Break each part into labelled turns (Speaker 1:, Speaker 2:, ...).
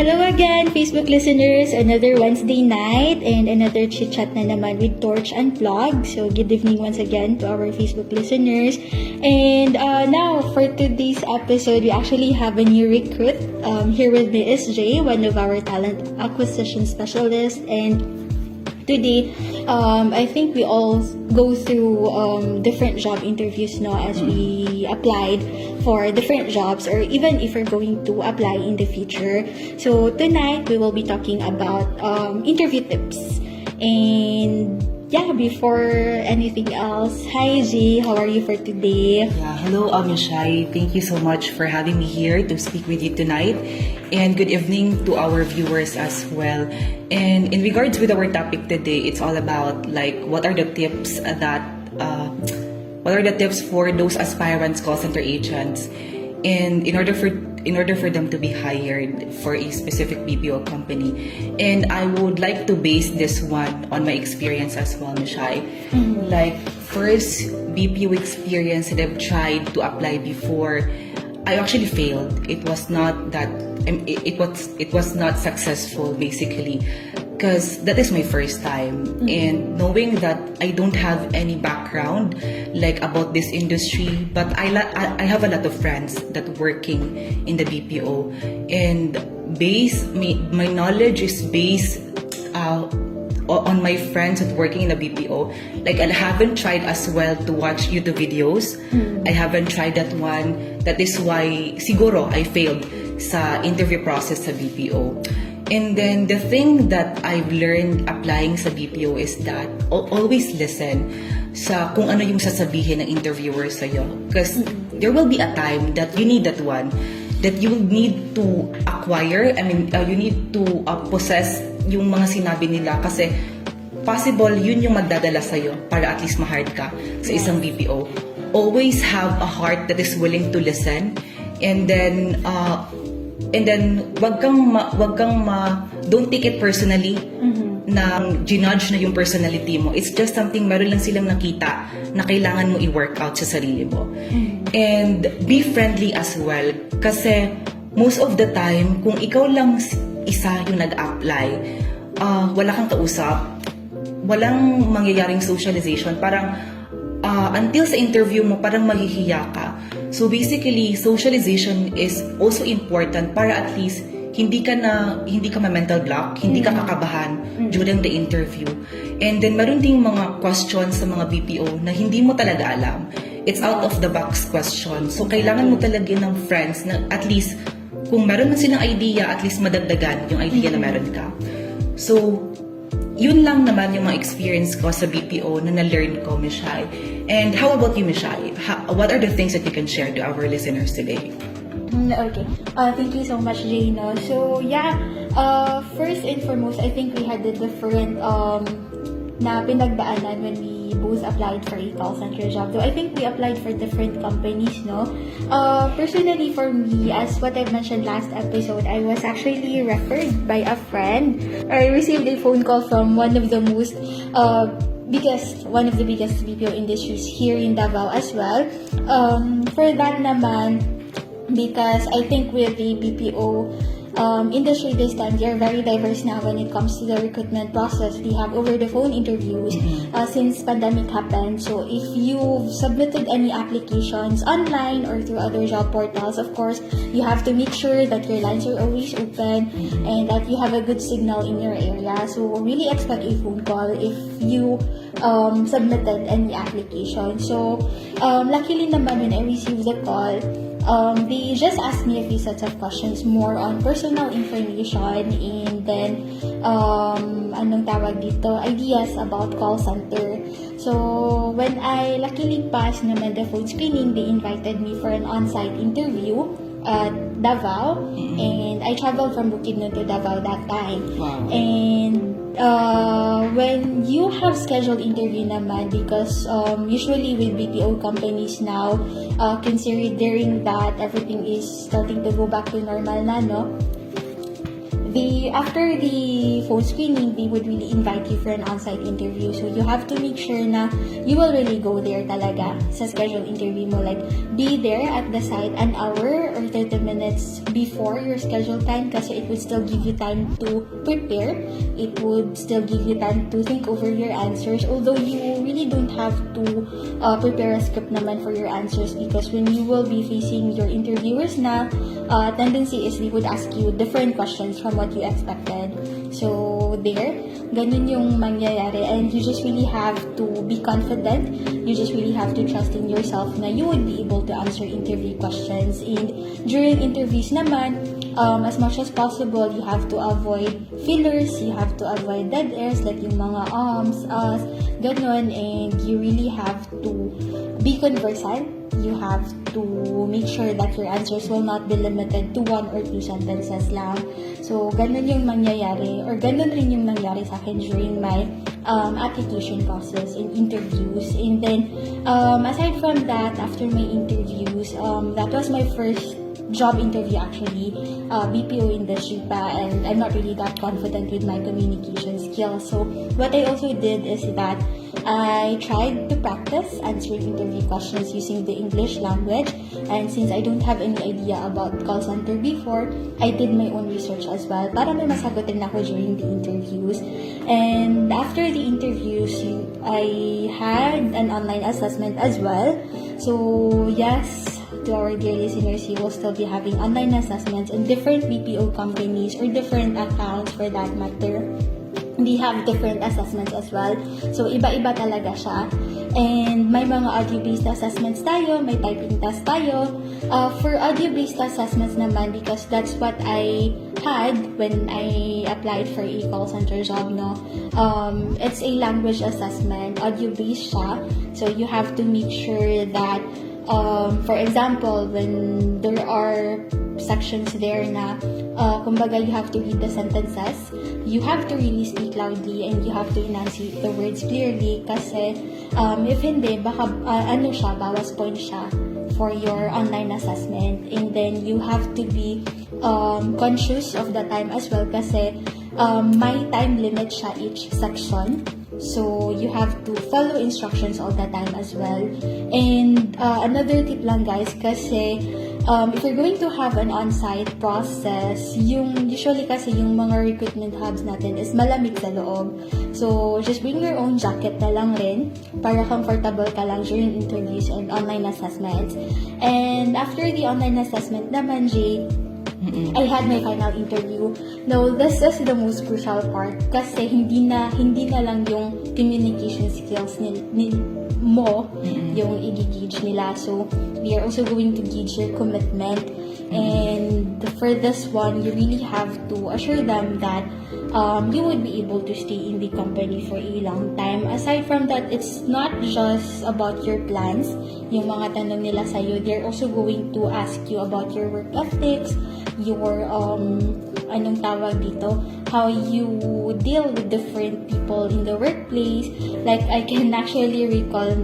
Speaker 1: Hello again, Facebook listeners. Another Wednesday night and another chit-chat na naman with Torch Unplugged. So, good evening once again to our Facebook listeners. And now, for today's episode, we actually have a new recruit. Here with me is Jay, one of our talent acquisition specialists. And today, I think we all go through different job interviews as we applied for different jobs, or even if we're going to apply in the future. So tonight we will be talking about interview tips. And yeah, before anything else, hi G, how are you for today?
Speaker 2: Yeah, hello Shai. Thank you so much for having me here to speak with you tonight. And good evening to our viewers as well. And in regards with our topic today, it's all about what are the tips for those aspirants call center agents, and in order for them to be hired for a specific BPO company. And I would like to base this one on my experience as well, Mishai. First BPO experience that I've tried to apply before, I actually failed. It was not not successful, basically, because that is my first time. And knowing that I don't have any background about this industry, but I have a lot of friends that working in the BPO, and my knowledge is based on my friends that working in the BPO. I haven't tried as well to watch YouTube videos. I haven't tried that one. That is why siguro I failed sa interview process sa BPO. And then the thing that I've learned applying sa BPO is that always listen sa kung ano yung sasabihin ng interviewer sa'yo. Because there will be a time that you need that one, that you will need to acquire, you need to possess yung mga sinabi nila, kasi possible yun yung magdadala sa'yo para at least ma-hire ka sa isang BPO. Always have a heart that is willing to listen, and then don't take it personally na ginudge na yung personality mo. It's just something, meron lang silang nakita na kailangan mo i-work out sa sarili mo. And be friendly as well, kasi most of the time, kung ikaw lang isa yung nag-apply, wala kang kausap, walang mangyayaring socialization, parang until sa interview mo, parang maghihiya ka. So basically, socialization is also important para at least hindi ka ma-mental block, hindi ka kakabahan during the interview. And then meron ding mga questions sa mga BPO na hindi mo talaga alam. It's out of the box question. So kailangan mo talaga ng friends na at least kung meron man silang idea, at least madagdagan yung idea na meron ka. So yun lang naman yung mga experience ko sa BPO na na-learn ko, Mishai. And how about you, Mishai? What are the things that you can share to our listeners today?
Speaker 1: Okay. Thank you so much, Jay. So, yeah. First and foremost, I think we had a different na pinagdaanan when we both applied for a call center job. So, I think we applied for different companies, Personally, for me, as what I mentioned last episode, I was actually referred by a friend. I received a phone call from one of the biggest BPO industries here in Davao as well. For that naman, because I think with the BPO industry this time, they are very diverse now when it comes to the recruitment process. We have over-the-phone interviews since pandemic happened. So if you've submitted any applications online or through other job portals, of course, you have to make sure that your lines are always open and that you have a good signal in your area. So really expect a phone call if you submitted any application. So luckily naman when I received the call, they just asked me a few sets of questions more on personal information, and then ideas about call center. So when I luckily passed naman the phone screening, they invited me for an on-site interview at Davao, and I traveled from Bukidnon to Davao that time.
Speaker 2: Wow.
Speaker 1: And when you have scheduled interview naman, because usually with BPO companies now, considering that everything is starting to go back to normal na, after the phone screening, they would really invite you for an on-site interview. So you have to make sure na you will really go there talaga sa scheduled interview mo. Like, be there at the site an hour or 30 minutes before your scheduled time kasi it would still give you time to prepare. It would still give you time to think over your answers. Although you really don't have to prepare a script naman for your answers because when you will be facing your interviewers na, tendency is they would ask you different questions from what you expected. So, ganun yung mangyayari. And you just really have to be confident. You just really have to trust in yourself na you would be able to answer interview questions. And during interviews naman, as much as possible, you have to avoid fillers, you have to avoid dead airs like yung mga us, ganun. And you really have to be conversant. You have to make sure that your answers will not be limited to 1 or 2 sentences lang. So, ganun yung mangyayari, or ganun rin yung nangyari sa akin during my application process and interviews. And then, aside from that, after my interviews, that was my first job interview actually, BPO industry pa, and I'm not really that confident with my communication skills. So, what I also did is that I tried to practice answering interview questions using the English language, and since I don't have any idea about call center before, I did my own research as well para may masagutin ako during the interviews. And after the interviews, I had an online assessment as well. So yes, to our dear listeners, you will still be having online assessments in different BPO companies or different accounts for that matter. They have different assessments as well. So, iba-iba talaga siya. And may mga audio-based assessments tayo, may typing test tayo. For audio-based assessments naman, because that's what I had when I applied for a call center job, no? It's a language assessment, audio-based siya. So, you have to make sure that, for example, when there are sections there na kumbaga you have to read the sentences, you have to really speak loudly and you have to enunciate the words clearly kasi if hindi, baka bawas point siya for your online assessment. And then you have to be conscious of the time as well kasi may time limit siya each section. So, you have to follow instructions all the time as well. And another tip lang guys, kasi if you're going to have an on-site process, usually kasi yung mga recruitment hubs natin is malamig sa loob. So, just bring your own jacket na lang rin para comfortable ka lang during interviews and online assessments. And after the online assessment naman, Jay, I had my final interview. Now, this is the most crucial part kasi hindi na lang yung communication skills mo yung i-gauge nila. So, we are also going to gauge your commitment. And for this one, you really have to assure them that you would be able to stay in the company for a long time. Aside from that, it's not just about your plans, yung mga tanong nila sa'yo. They're also going to ask you about your work ethics, your, how you deal with different people in the workplace. Like, I can actually recall,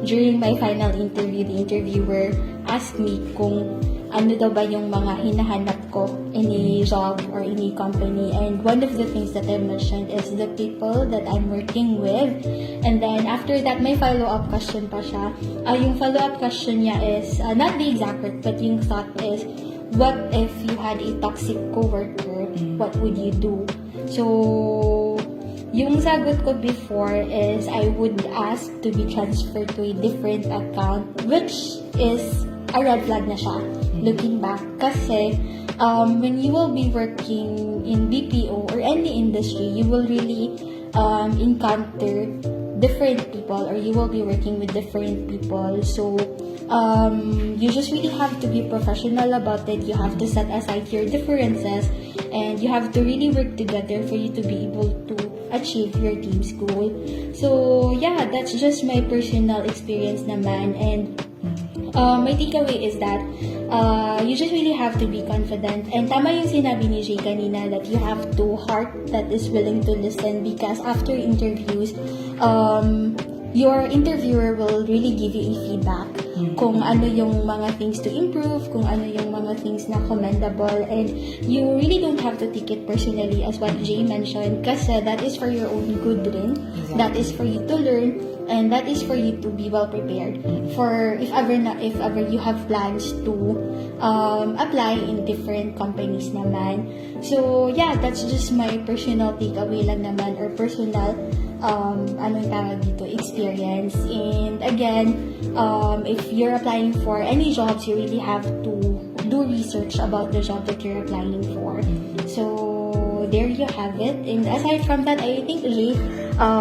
Speaker 1: during my final interview, the interviewer asked me kung ano daw ba yung mga hinahanap ko in a job or in a company. And one of the things that I mentioned is the people that I'm working with. And then after that, may follow-up question pa siya. Yung follow-up question niya is, not the exact word, but yung thought is, what if you had a toxic coworker? What would you do? So, yung sagot ko before is I would ask to be transferred to a different account, which is a red flag na siya, looking back. Kasi, when you will be working in BPO or any industry, you will really encounter different people or you will be working with different people. So, you just really have to be professional about it. You have to set aside your differences and you have to really work together for you to be able to achieve your team's goal. So, yeah, that's just my personal experience naman. And my takeaway is that you just really have to be confident. And tama yung sinabi ni Jay kanina that you have to heart that is willing to listen because after interviews, your interviewer will really give you a feedback kung ano yung mga things to improve, kung ano yung mga things na commendable, and you really don't have to take it personally as what Jay mentioned, kasi that is for your own good rin.
Speaker 2: Exactly.
Speaker 1: That is for you to learn, and that is for you to be well prepared for if ever you have plans to apply in different companies naman. So yeah, that's just my personal takeaway lang naman, or personal anong tawag dito, experience. And again, if you're applying for any jobs, you really have to do research about the job that you're applying for. So there you have it. And aside from that, I think Jay,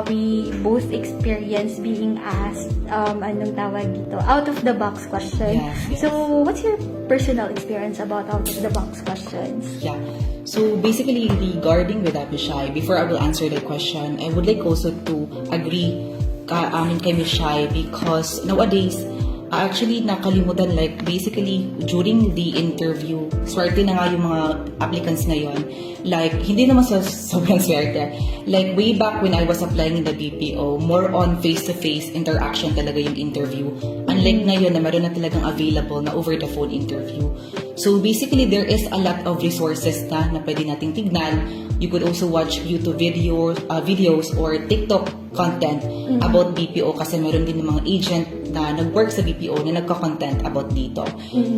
Speaker 1: we both experienced being asked anong tawag dito, out of the box question.
Speaker 2: Yes.
Speaker 1: So what's your personal experience about out of the box questions?
Speaker 2: Yeah. So basically, regarding with Miss Shai, before I will answer that question, I would like also to agree kay Miss Shai, because nowadays, actually nakalimutan, like basically during the interview, swerte na nga yung mga applicants ngayon. Like, hindi naman sobrang swerte. Like, way back when I was applying in the BPO, more on face-to-face interaction talaga yung interview. Unlike ngayon na meron na talagang available na over-the-phone interview. So, basically, there is a lot of resources na pwede nating tignan. You could also watch YouTube videos or TikTok content about BPO, kasi meron din ng mga agent na nag-work sa BPO na nagka-content about dito.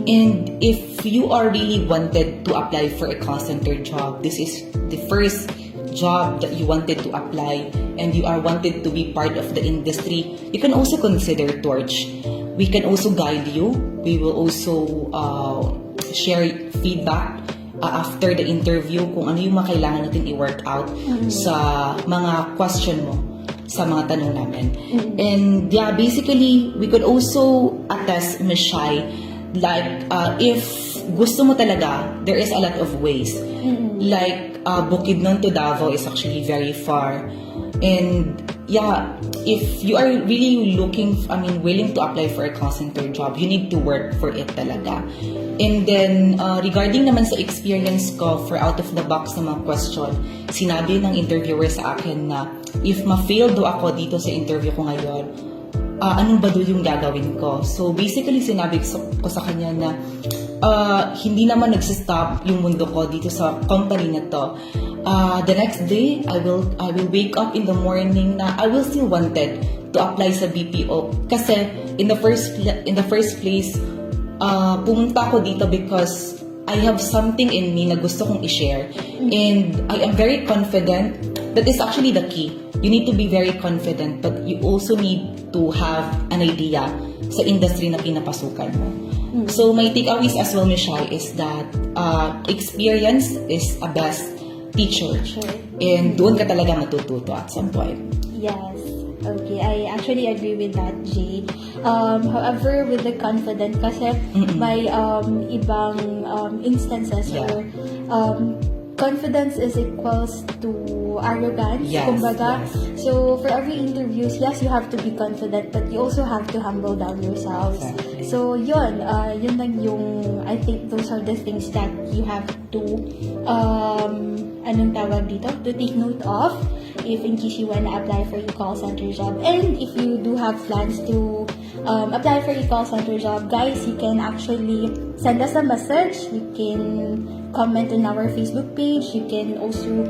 Speaker 2: And if you are really wanted to apply for a call center job, this is the first job that you wanted to apply, and you are wanted to be part of the industry, you can also consider Torch. We can also guide you. We will also share feedback after the interview kung ano yung mga kailangan natin i-work out sa mga question mo, sa mga tanong namin. And yeah, basically, we could also attest, Ms. Shai, like, if gusto mo talaga, there is a lot of ways. Like, Bukidnon to Davao is actually very far. And yeah, if you are really willing to apply for a call center job, you need to work for it talaga. And then, regarding naman sa experience ko for out of the box na mga question, sinabi ng interviewer sa akin na if ma-fail do ako dito sa interview ko ngayon, anong ba do yung gagawin ko? So basically, sinabi ko sa kanya na hindi naman nagsistop yung mundo ko dito sa company na to. The next day, I will wake up in the morning na I will still wanted to apply sa BPO, kasi in the first place, pumunta ako dito because I have something in me na gusto kong i-share, and I am very confident. That is actually the key. You need to be very confident, but you also need to have an idea sa industry na pinapasukan mo. So my takeaways as well, Miss Shai, is that experience is a best teacher. And doon ka talaga matututo at some point.
Speaker 1: Yes. Okay, I actually agree with that, Jay. However, with the confident, kasi may ibang instances where confidence is equals to arrogance, kumbaga. So, for every interviews, yes, you have to be confident, but you also have to humble down yourselves.
Speaker 2: Exactly.
Speaker 1: So, yun lang yung, I think those are the things that you have to, anong tawag dito? To take note of if in case you wanna apply for a call center job. And if you do have plans to apply for a call center job, guys, you can actually send us a message. You can comment on our Facebook page. You can also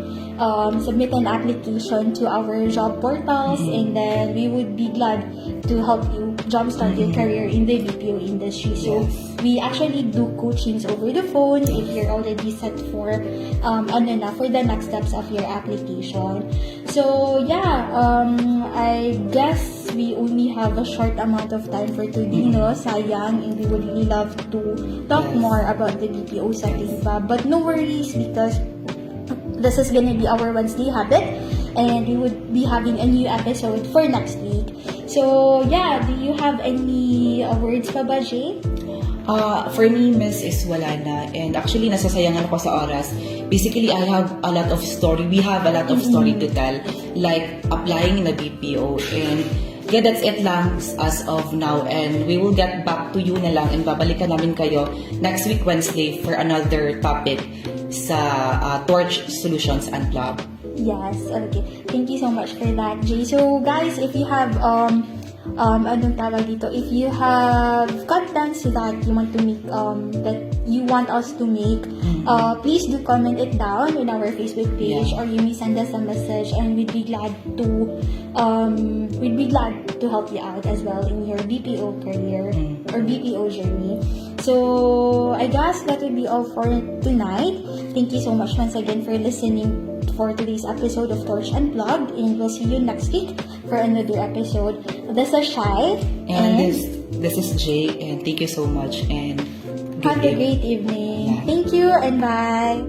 Speaker 1: submit an application to our job portals, and then we would be glad to help you jumpstart your career in the BPO industry. So we actually do coachings over the phone if you're already set for for the next steps of your application. So yeah, I guess we only have a short amount of time for today, no? Sayang, and we would really love to talk more about the BPO setting pa. But no worries, because this is gonna be our Wednesday habit, and we would be having a new episode for next week. So yeah, do you have any words pa ba, Jay?
Speaker 2: For me, Miss, is wala na. And actually, nasasayangan ako sa oras. Basically, I have a lot of story. We have a lot of story to tell. Like, applying in a BPO. And yeah, that's it lang as of now. And we will get back to you na lang. And babalikan namin kayo next week, Wednesday, for another topic sa Torch Solutions Unplugged.
Speaker 1: Yes, okay. Thank you so much for that, Jay. So, guys, if you have anong tawag dito, if you have contents that you want to make, that you want us to make, please do comment it down in our Facebook page, or you may send us a message, and we'd be glad to help you out as well in your BPO career or BPO journey. So I guess that would be all for tonight. Thank you so much once again for listening for today's episode of Torch Unplugged, and we'll see you next week for another episode. This is Shai,
Speaker 2: and this is Jay, and thank you so much, and
Speaker 1: have a great evening. Thank you, and bye.